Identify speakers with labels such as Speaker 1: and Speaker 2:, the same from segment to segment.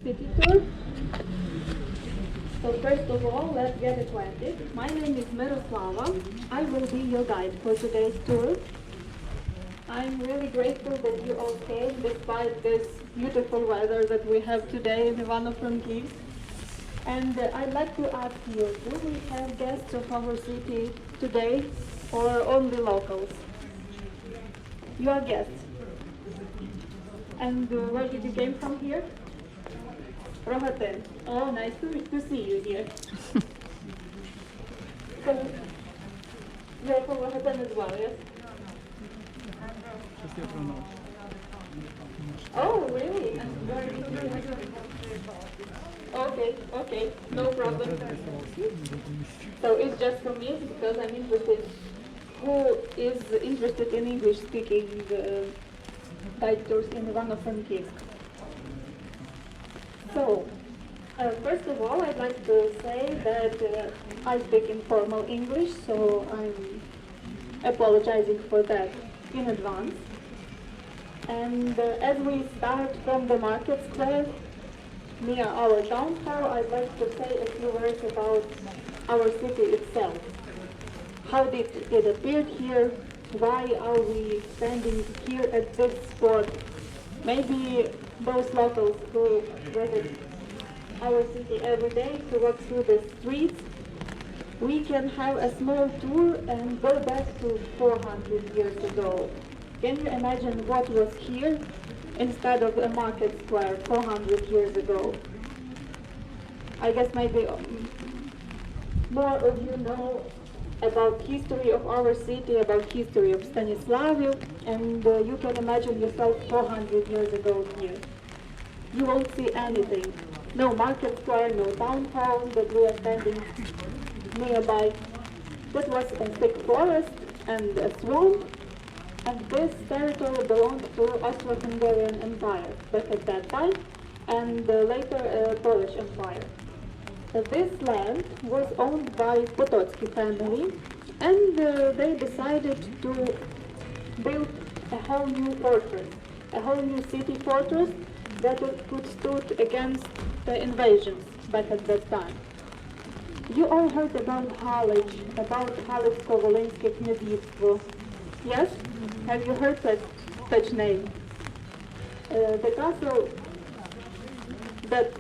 Speaker 1: city tour. So first of all, let's get acquainted. My name is Myroslava. I will be your guide for today's tour. I'm really grateful that you all came despite this beautiful weather that we have today in Ivano-Frankivsk. And I'd like to ask you, do we have guests of our city today or only locals? You are guests. And where did you came from here? Rohaten. Oh, nice to see you here. So, you're from Rohaten as well, yes? Oh, really? And where did you live? Okay, no problem. So it's just for me because I'm interested. Who is interested in English-speaking guide tours in Ivano-Frankivsk? So, first of all, I'd like to say that I speak informal English, so I'm apologizing for that in advance. And as we start from the market square near our town hall, I'd like to say a few words about our city itself. How did it appear here? Why are we standing here at this spot? Maybe those locals who visit our city every day, who walk through the streets, we can have a small tour and go back to 400 years ago. Can you imagine what was here instead of a market square 400 years ago? I guess maybe more of you know about history of our city, about history of Stanislavia, and you can imagine yourself 400 years ago here. You won't see anything. No market square, no town hall that we are standing nearby. That was a thick forest and a swamp, and this territory belonged to Austro-Hungarian Empire back at that time, and later Polish Empire. This land was owned by Potocki family, and they decided to build a whole new fortress, a whole new city fortress that could stood against the invasions back at that time. You all heard about Halych, about Halych-Volynske Knyazhitstvo. Yes? Have you heard such name? The castle that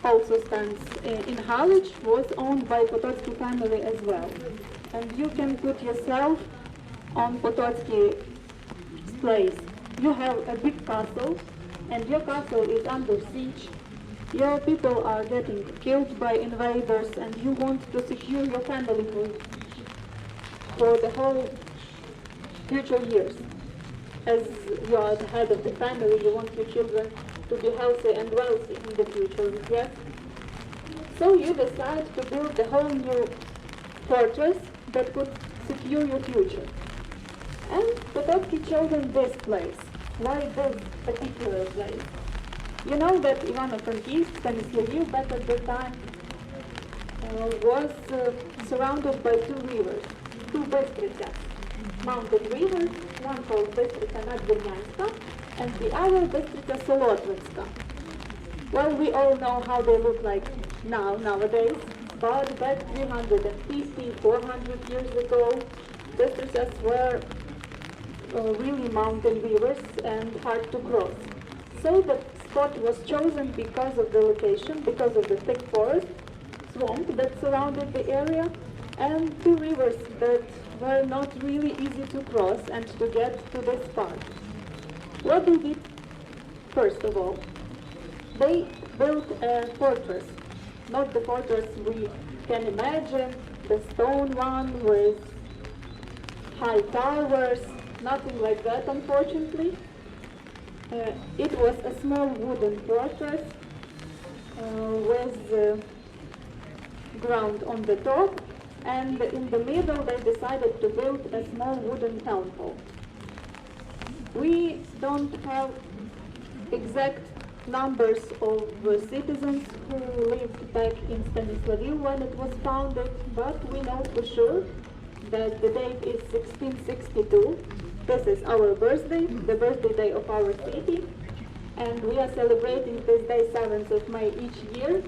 Speaker 1: also stands in Halych was owned by Potocki family as well. And you can put yourself on Potocki's place. You have a big castle, and your castle is under siege. Your people are getting killed by invaders, and you want to secure your family for the whole future years. As you are the head of the family, you want your children to be healthy and wealthy in the future, yes? So you decide to build a whole new fortress that could secure your future. And Potocki chosen this place. Why this particular place? You know that Ivano-Frankivsk, Stanislavia, back at the time, was surrounded by two rivers, two Bystrica, mountain rivers, one called Bystrica Nadvernyanska, and the other Bystrica Solotvinska. Well, we all know how they look like nowadays, but back 350, 400 years ago, Bystricas were really mountain rivers and hard to cross. So the spot was chosen because of the location, because of the thick forest, swamp that surrounded the area, and two rivers that were not really easy to cross and to get to this spot. What they did, first of all, they built a fortress, not the fortress we can imagine, the stone one with high towers, nothing like that, unfortunately. It was a small wooden fortress with ground on the top, and in the middle they decided to build a small wooden town hall. We don't have exact numbers of citizens who lived back in Stanislavia when it was founded, but we know for sure that the date is 1662. This is our birthday, the birthday day of our city. and we are celebrating this day 7th of May each year.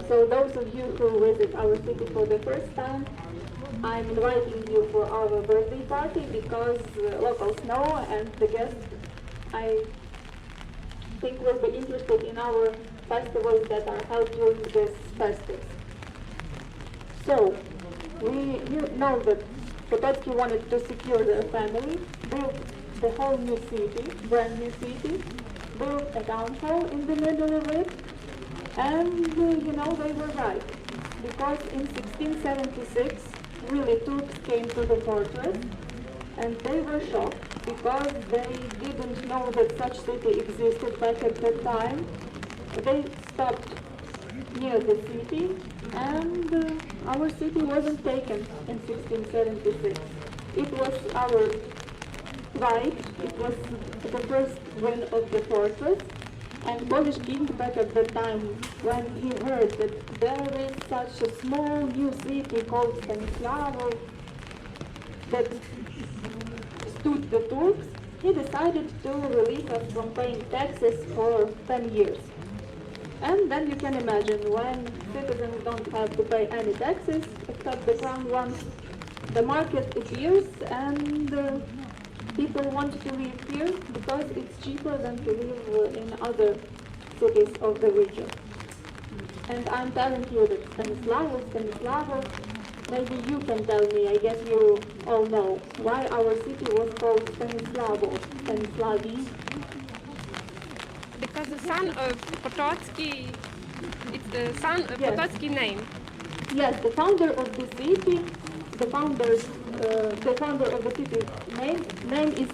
Speaker 1: So those of you who visit our city for the first time, I'm inviting you for our birthday party because locals know and the guests, I think, will be interested in our festivals that are held during this festive. So, you know that Potocki wanted to secure their family, built the whole new city, brand new city, built a town hall in the middle of it, and you know, they were right. Because in 1676, really Turks came to the fortress, and they were shocked because they didn't know that such city existed back at that time. They stopped near the city, and our city wasn't taken in 1676. It was our right, it was the first win of the fortress, and Polish king back at the time, when he heard that there is such a small new city called Stanislavo that stood the Turks, he decided to release us from paying taxes for 10 years. And then you can imagine, when citizens don't have to pay any taxes except the crown ones, the market appears and people want to live here because it's cheaper than to live in other cities of the region. And I'm telling you that Stanislavo, maybe you can tell me, I guess you all know, why our city was called Stanislavi.
Speaker 2: Because the son of Potocki, it's the son of
Speaker 1: Yes.
Speaker 2: Potocki name.
Speaker 1: Yes, the founder of the city, the founder of the city name is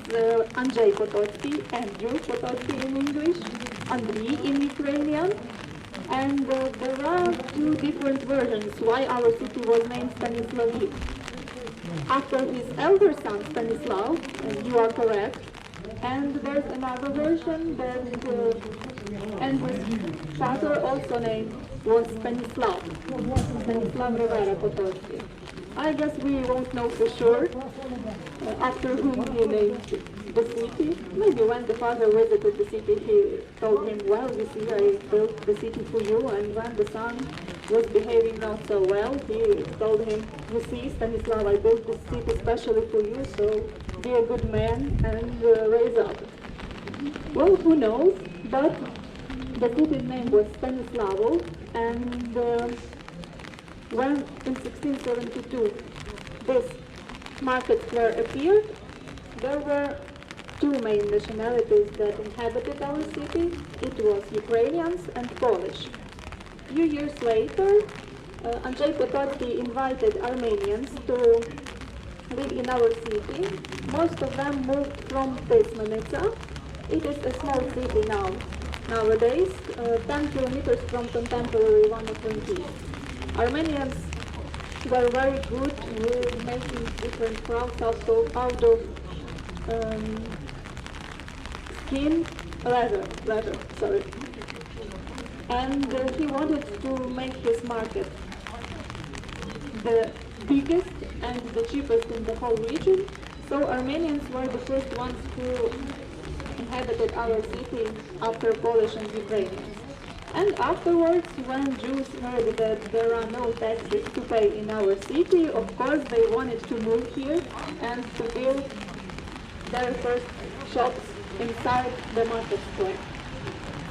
Speaker 1: Andrzej Potocki, Andrew Potocki in English, Andriy in Ukrainian, and there are two different versions why our city was named Stanislavi. After his elder son Stanislav, and you are correct, and there's another version that Andrew's father also named was Stanislav Rivera Potocki. I guess we won't know for sure after whom he named the city. Maybe when the father visited the city, he told him, well, you see, I built the city for you, and when the son was behaving not so well, he told him, you see, Stanislav, I built this city especially for you, so be a good man and raise up. Well, who knows, but the city's name was Stanislavo, and when in 1672 this market square appeared, there were two main nationalities that inhabited our city. It was Ukrainians and Polish. A few years later, Andrzej Potocki invited Armenians to live in our city. Most of them moved from Tismanica. It is a small city nowadays, 10 kilometers from contemporary Ivano-Frankivsk. Armenians were very good with making different crafts out of leather, sorry. And he wanted to make his market the biggest and the cheapest in the whole region. So Armenians were the first ones who inhabited our city after Polish and Ukrainians. And afterwards, when Jews heard that there are no taxes to pay in our city, of course they wanted to move here and to build their first shops inside the market square.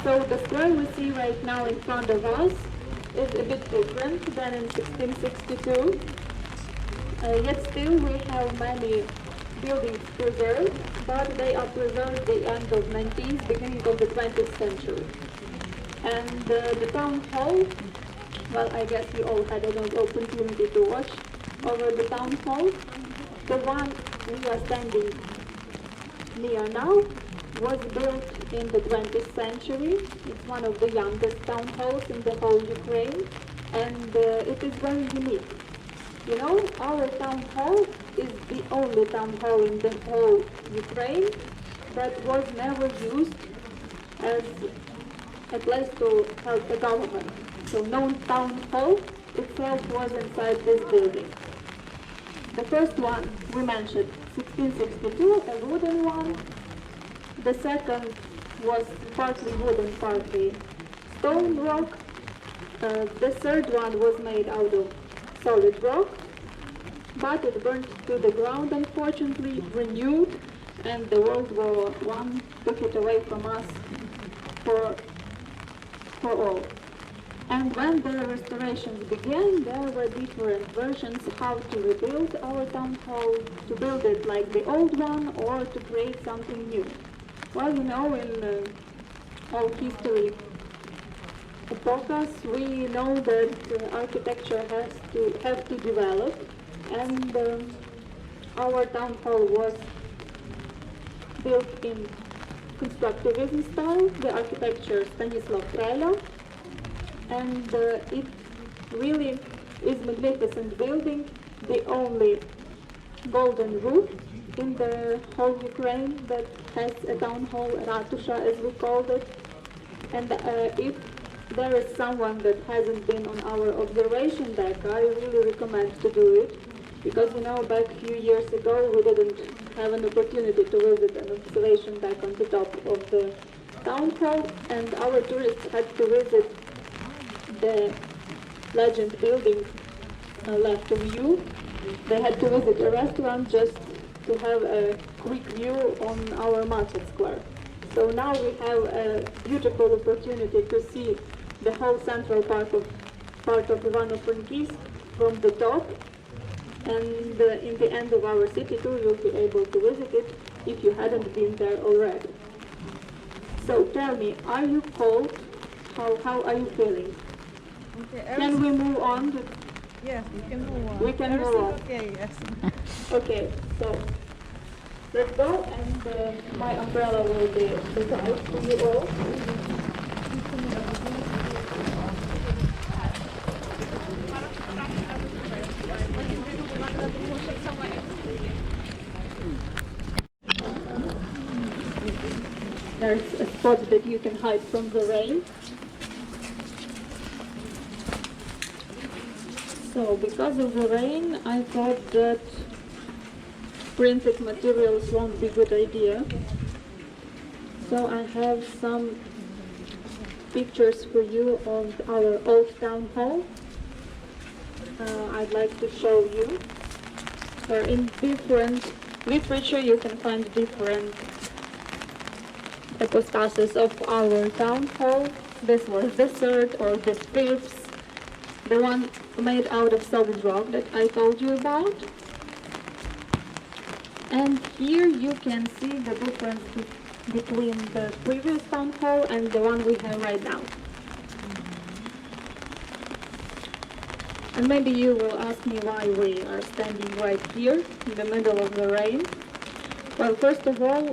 Speaker 1: So the square we see right now in front of us is a bit different than in 1662. Yet still we have many buildings preserved, but they are preserved at the end of 19th, beginning of the 20th century. And the town hall, well, I guess you all had an opportunity to watch over the town hall. The one we are standing near now was built in the 20th century. It's one of the youngest town halls in the whole Ukraine, and it is very unique. You know, our town hall is the only town hall in the whole Ukraine that was never used as a place to help the government. So no town hall itself was inside this building. The first one we mentioned, 1662, a wooden one. The second was partly wooden, partly stone rock. The third one was made out of solid rock, but it burned to the ground, unfortunately, renewed, and the World War I took it away from us for all. And when the restorations began, there were different versions how to rebuild our town hall, to build it like the old one, or to create something new. Well, you know, in all history epochs, we know that architecture has to develop, and our town hall was built in constructivism style, the architecture Stanisław Trela, and it really is magnificent building, the only golden roof in the whole Ukraine that has a town hall, ratusha as we called it. And if there is someone that hasn't been on our observation deck, I really recommend to do it, because you know, back a few years ago we didn't have an opportunity to visit an observation deck on the top of the town hall, and our tourists had to visit the legend building left of you. They had to visit a restaurant just to have a quick view on our market square. So now we have a beautiful opportunity to see the whole central part of Ivano-Frankivsk from the top, and in the end of our city tour you'll be able to visit it if you hadn't been there already. So tell me, are you cold? How are you feeling?
Speaker 3: Okay,
Speaker 1: Can we move on?
Speaker 3: Yes, we can move on.
Speaker 1: We can move on.
Speaker 3: Okay, yes.
Speaker 1: Okay, so let's go, and my umbrella will be beside for you all. There's a spot that you can hide from the rain. So because of the rain, I thought that printed materials won't be a good idea. So I have some pictures for you of our old town hall. I'd like to show you. So in different literature you can find different epostasis of our town hall. This was the third or the fifth, the one made out of solid rock that I told you about. And here you can see the difference between the previous town hall and the one we have right now. And maybe you will ask me why we are standing right here in the middle of the rain. Well, first of all,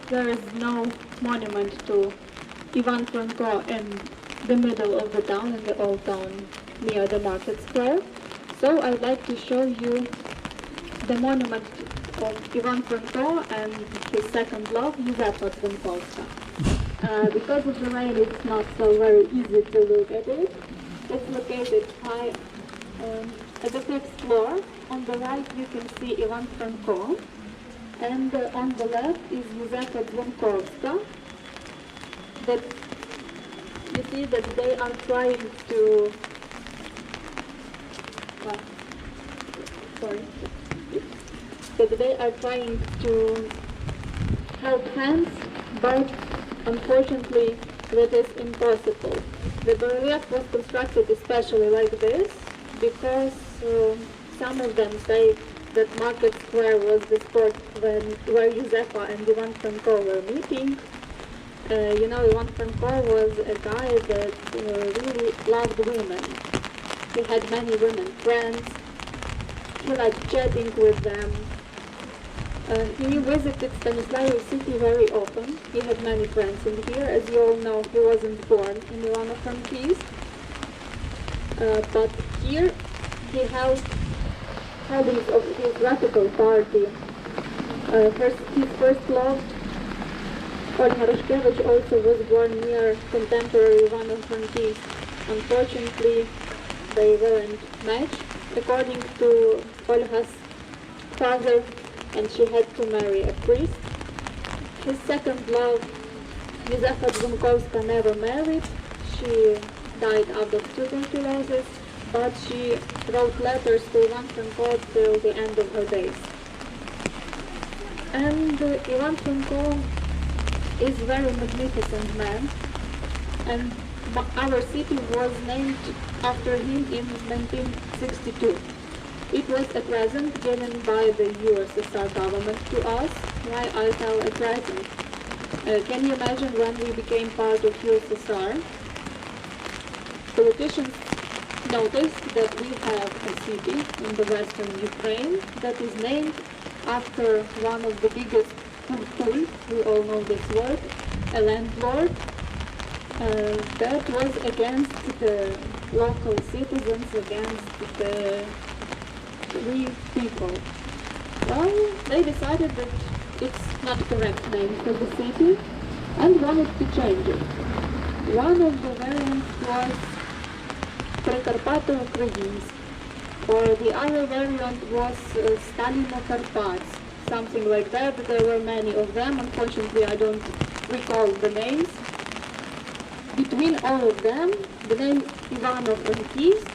Speaker 1: there is no monument to Ivan Franko in the middle of the town, in the old town near the market square. So I'd like to show you the monument of Ivan Franko and his second love, Józefa Frankowska. Because of the rain, it's not so very easy to look at it. It's located high at the fifth floor. On the right you can see Ivan Franko, and on the left is Józefa Frankowska. That you see that they are trying to that they are trying to help hands, but unfortunately that is impossible. The barrelief was constructed especially like this because some of them say that Market Square was the spot where Józefa and Ivan Franko were meeting. You know, Ivan Franko was a guy that really loved women. He had many women friends. He liked chatting with them. He visited Stanislav's city very often. He had many friends in here. As you all know, he wasn't born in Ivano-Frankivsk. But here he held headings of his radical party. His first love, Ivano-Frankivsk, also was born near contemporary Ivano-Frankivsk. Unfortunately, they weren't matched according to Olga's father, and she had to marry a priest. His second love Ivano-Frankivsk never married. She died out of tuberculosis, but she wrote letters to Ivano-Frankivsk till the end of her days. And Ivano-Frankivsk is very magnificent man, and our city was named after him in 1962. It was a present given by the USSR government to us. Why I tell a present? Can you imagine when we became part of USSR? Politicians noticed that we have a city in the western Ukraine that is named after one of the biggest kul, we all know this word, a landlord, that was against the local citizens, against the free people. Well, they decided that it's not correct name for the city and wanted to change it. One of the variants was Prekarpato-Ukrainsk, or the other variant was Stalino-Karpats, something like that. There were many of them. Unfortunately, I don't recall the names. Between all of them, the name Ivano-Frankivsk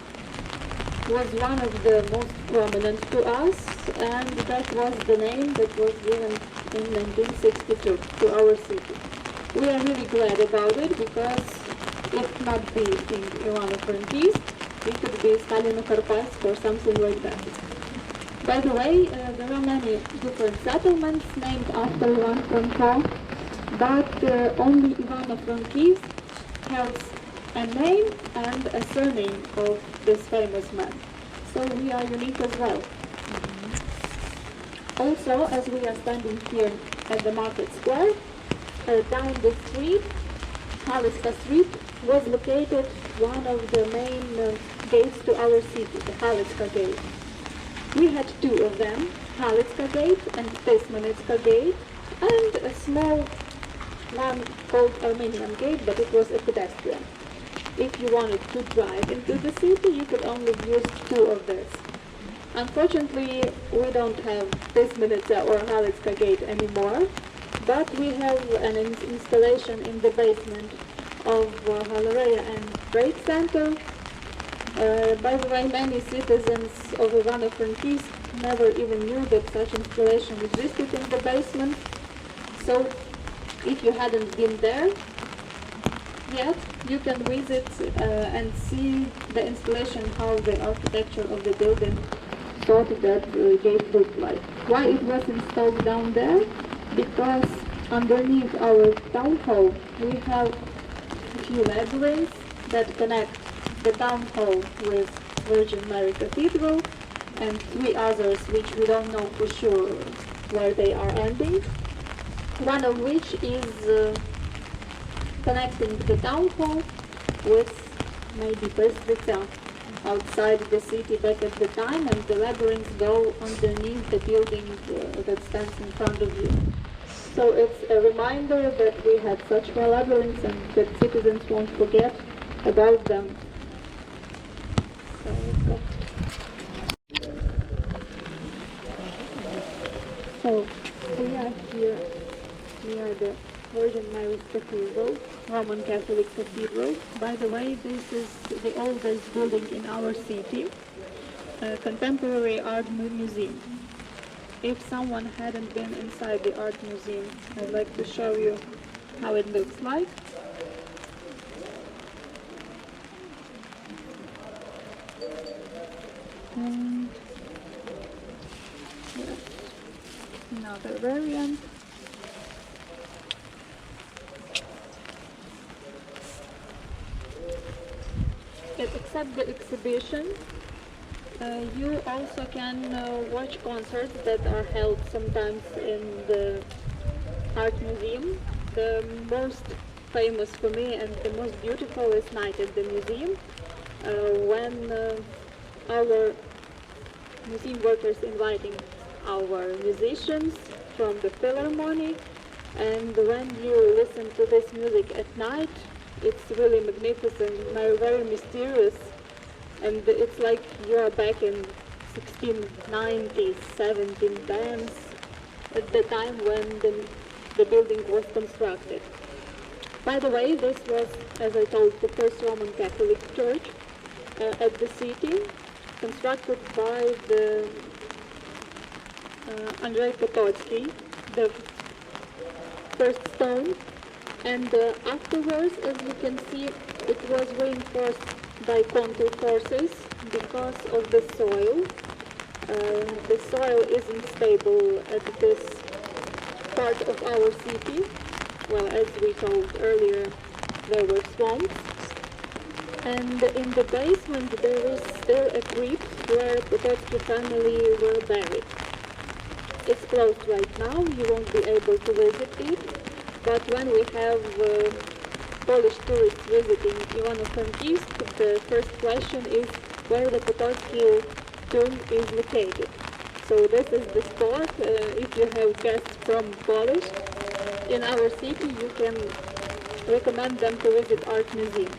Speaker 1: was one of the most prominent to us, and that was the name that was given in 1962 to our city. We are really glad about it, because if not be in Ivano-Frankivsk, it could be Stalino-Karpatsk or something like that. By the way, there are many different settlements named after Ivano-Frankivsk, but only Ivano-Frankivsk has a name and a surname of this famous man. So we are unique as well. Also, as we are standing here at the market square, down the street, Haliska Street, was located one of the main gates to our city, the Haliska Gate. We had two of them, Haliska Gate and Tesmanetska Gate, and a small one called Armenian Gate, but it was a pedestrian. If you wanted to drive into the city, you could only use two of this. Unfortunately, we don't have Tesmanetska or Halitska Gate anymore, but we have an installation in the basement of Galleria and Trade Center. By the way, many citizens of Ivano-Frankivsk never even knew that such installation existed in the basement. So if you hadn't been there yet, you can visit and see the installation, how the architecture of the building thought that gate looked like. Why it was installed down there? Because underneath our town hall we have a few labyrinths that connect the town hall with Virgin Mary Cathedral, and three others which we don't know for sure where they are ending. One of which is connecting the town hall with maybe Bystrica outside the city back at the time, and the labyrinths go underneath the building that stands in front of you. So it's a reminder that we had such labyrinths and that citizens won't forget about them. So let's go. So we are here near the Virgin Mary's Cathedral, Roman Catholic Cathedral. By the way, this is the oldest building in our city, a contemporary art museum. If someone hadn't been inside the art museum, I'd like to show you how it looks like. And yes, another variant. Except the exhibition, you also can watch concerts that are held sometimes in the art museum. The most famous for me and the most beautiful is Night at the Museum, when our museum workers inviting our musicians from the Philharmonic, and when you listen to this music at night, it's really magnificent, very mysterious, and it's like you are back in 1690s, 1710s, at the time when the building was constructed. By the way, this was, as I told, the first Roman Catholic church at the city, constructed by the Andrei Pototsky, the first stone, and afterwards, as you can see, it was reinforced by counter forces because of the soil. The soil isn't stable at this part of our city. Well, as we told earlier, there were swamps. And in the basement there is still a crypt where Pototsky family were buried. It's closed right now, you won't be able to visit it, but when we have Polish tourists visiting Ivano-Frankivsk, the first question is where the Pototsky tomb is located. So this is the spot. If you have guests from Polish in our city, you can recommend them to visit art museum.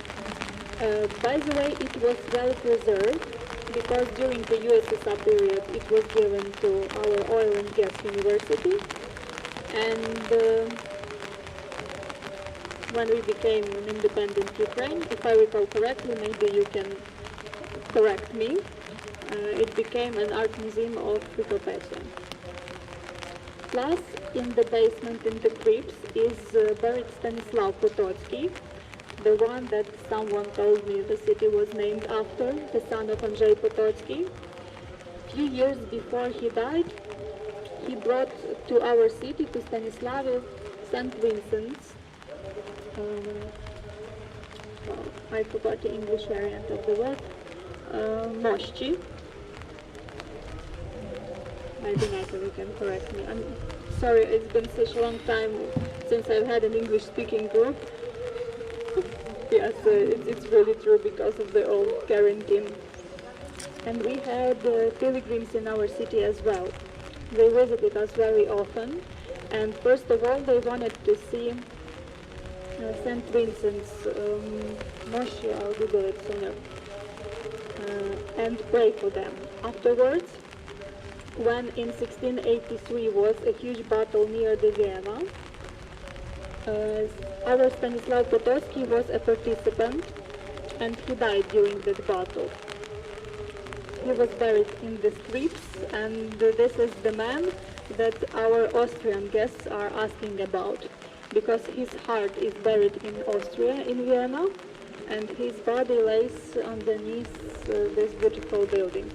Speaker 1: By the way, it was well preserved because during the USSR period it was given to our oil and gas university, and when we became an independent Ukraine, if I recall correctly, maybe you can correct me, it became an art museum of Prikopetya. Plus, in the basement in the crypts is buried Stanislav Pototsky, the one that someone told me the city was named after, the son of Andrei Pototsky. A few years before he died, he brought to our city, to Stanislav, St. Vincent's. I forgot the English variant of the word. Mości. Maybe Natalie can correct me. I'm sorry, it's been such a long time since I've had an English-speaking group. Yes, it's really true because of the old quarantine. And we had pilgrims in our city as well. They visited us very often. And first of all, they wanted to see St. Vincent's Moshi, I'll Google it sooner, and pray for them. Afterwards, when in 1683 was a huge battle near the Vienna, our Stanislav Pototsky was a participant and he died during that battle. He was buried in the crypts, and this is the man that our Austrian guests are asking about, because his heart is buried in Austria, in Vienna, and his body lays underneath this beautiful building.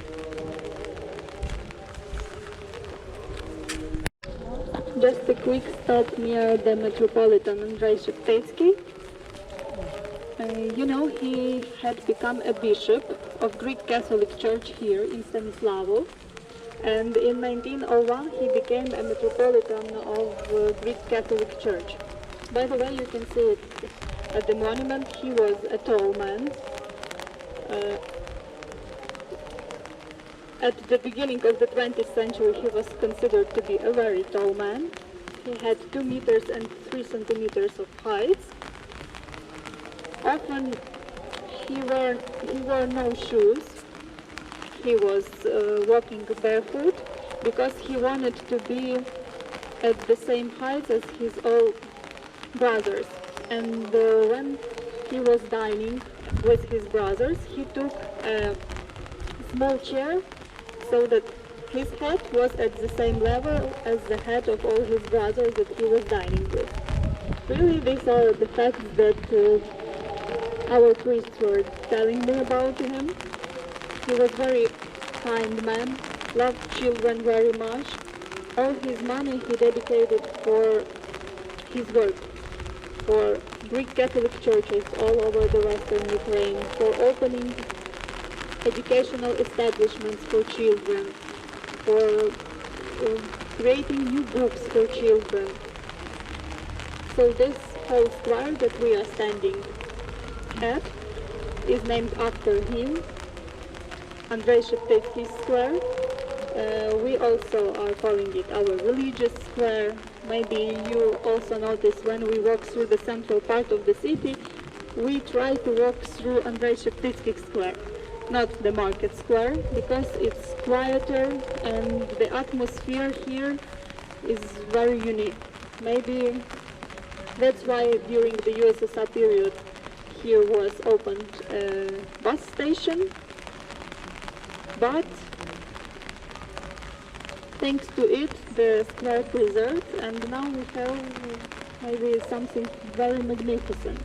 Speaker 1: Just a quick stop near the Metropolitan Andrei Sheptetsky. You know, he had become a bishop of Greek Catholic Church here in Stanislavo, and in 1901 he became a metropolitan of Greek Catholic Church. By the way, you can see it at the monument. He was a tall man. At the beginning of the 20th century, he was considered to be a very tall man. He had 2 meters and 3 centimeters of height. Often he wore no shoes. He was walking barefoot because he wanted to be at the same height as his old brothers. And when he was dining with his brothers, he took a small chair so that his head was at the same level as the head of all his brothers that he was dining with. Really, these are the facts that our priests were telling me about him. He was very kind man, loved children very much. All his money he dedicated for his work, for Greek Catholic churches all over the Western Ukraine, for opening educational establishments for children, for creating new books for children. So this whole square that we are standing at is named after him, Andrei Sheptetsky Square. We also are calling it our religious square. Maybe you also notice when we walk through the central part of the city, we try to walk through Andrei Sheptetsky Square, not the market square, because it's quieter and the atmosphere here is very unique. Maybe That's why during the USSR period here was opened a bus station, but thanks to it the square preserved, and now we have maybe something very magnificent.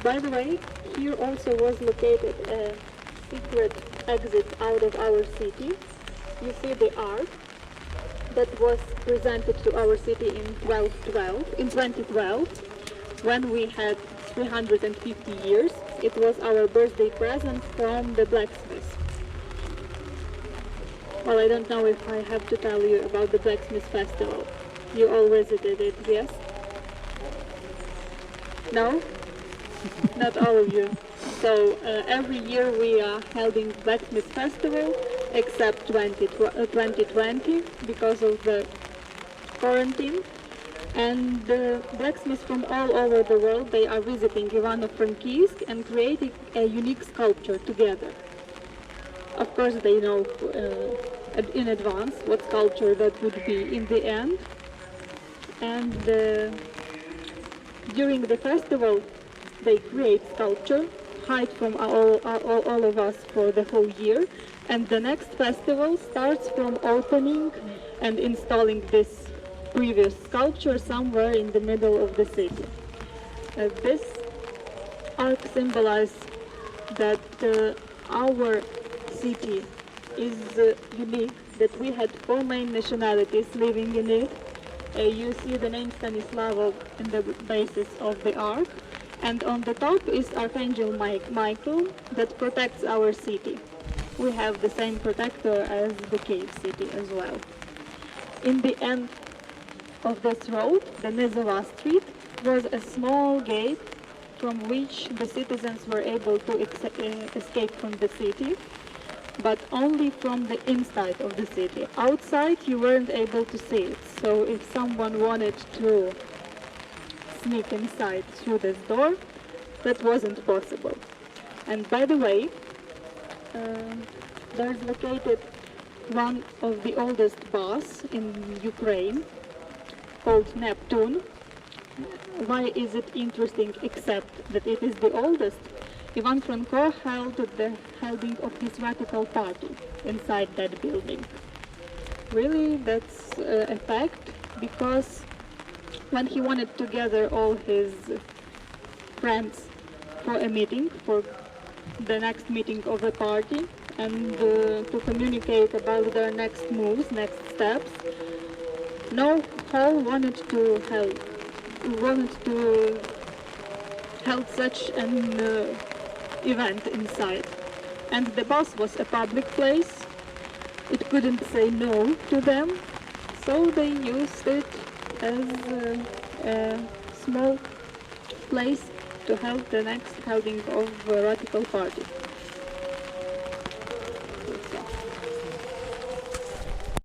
Speaker 1: By the way, here also was located a secret exit out of our city. You see the ark that was presented to our city in 2012, when we had 350 years. It was our birthday present from the blacksmith. Well, I don't know if I have to tell you about the blacksmith festival. You all visited it, yes? No? Not all of you. So every year we are holding blacksmith festival, except 2020 because of the quarantine. And blacksmiths from all over the world, they are visiting Ivano-Frankivsk and creating a unique sculpture together. Of course, they know in advance what sculpture that would be in the end. And during the festival, they create sculpture, hide from all of us for the whole year. And the next festival starts from opening and installing this previous sculpture somewhere in the middle of the city. This arc symbolizes that our city is unique, that we had 4 main nationalities living in it. You see the name Stanislava in the basis of the arc, and on the top is Archangel Michael that protects our city. We have the same protector as the cave city as well. In the end of this road, the Nizova Street, was a small gate from which the citizens were able to escape from the city, but only from the inside of the city. Outside you weren't able to see it, so if someone wanted to sneak inside through this door, that wasn't possible. And by the way, there's located one of the oldest baths in Ukraine, called Neptune. Why is it interesting except that it is the oldest? Ivan Franko held the holding of his radical party inside that building. Really, that's a fact, because when he wanted to gather all his friends for a meeting, for the next meeting of the party, and to communicate about their next moves, next steps, no hall wanted to hold such an event inside. And the bus was a public place. It couldn't say no to them, so they used it as a small place to hold the next holding of a radical party.